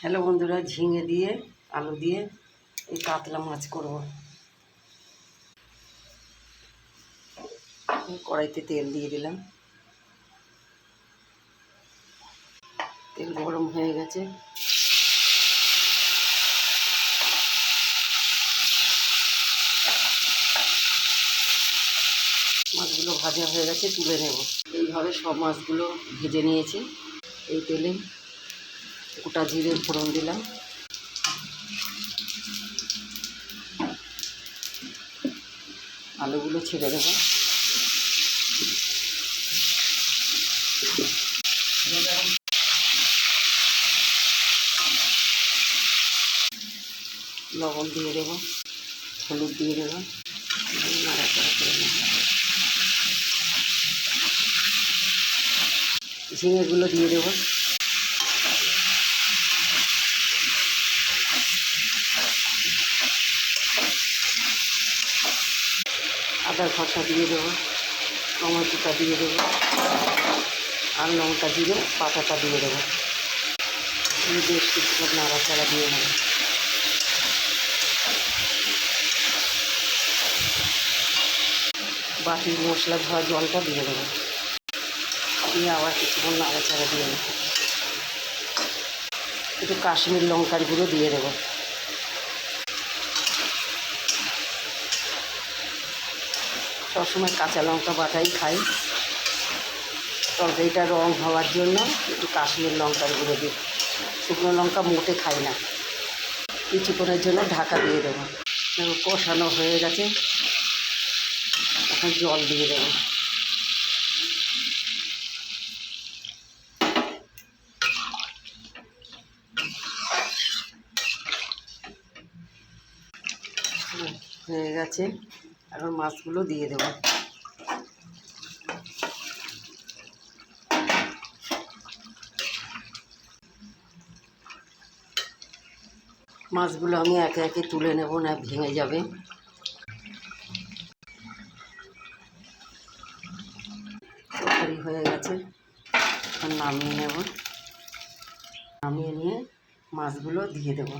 Hello বন্ধুরা, ঝিঙে দিয়ে আলু দিয়ে এই কাতলা মাছ করব। কড়াইতে তেল দিয়ে দিলাম, তেল গরম হয়ে গেছে। মাছগুলো ভাজা হয়ে গেছে, তুলে নেব। এইভাবে সব মাছগুলো ভেজে নিয়েছি। এই তেলে গোটা জিরে ফোড়ন দিলাম, আলুগুলো ছেড়ে দেব। লবণ দিয়ে দেব, হলুদ দিয়ে দেব, নাড়াচাড়া করে নেব। ঝিঙেগুলো দিয়ে দেব, আদা খসা দিয়ে দেবো, টমেটোটা দিয়ে দেবো, আর লঙ্কা জিরে পাতাটা দিয়ে দেবো। বেশ কিছুক্ষণ নাড়াচাড়া দিয়ে নেব। বাটির মশলা ধোয়া জলটা দিয়ে দেবো, দিয়ে আবার কিছুক্ষণ নাড়াচাড়া দিয়ে নেব। একটু কাশ্মীর লঙ্কার গুঁড়ো দিয়ে দেবো। সবসময় কাঁচা লঙ্কা বাটাই খাই, তরকারিটা রং হওয়ার জন্য একটু কাশ্মীর লঙ্কার গুঁড়ো দিই। শুকনো লঙ্কা মোটে খাই না। কিছুক্ষণের জন্য ঢাকা দিয়ে দেবো। কষানো হয়ে গেছে, এখন জল দিয়ে দেবো। হয়ে গেছে, এখন মাছগুলো দিয়ে দেবো। মাছগুলো আমি একে একে তুলে নেব, না ভেঙে যাবে। তরকারি হয়ে গেছে, এখন নামিয়ে নেব। নামিয়ে নিয়ে মাছগুলো দিয়ে দেবো।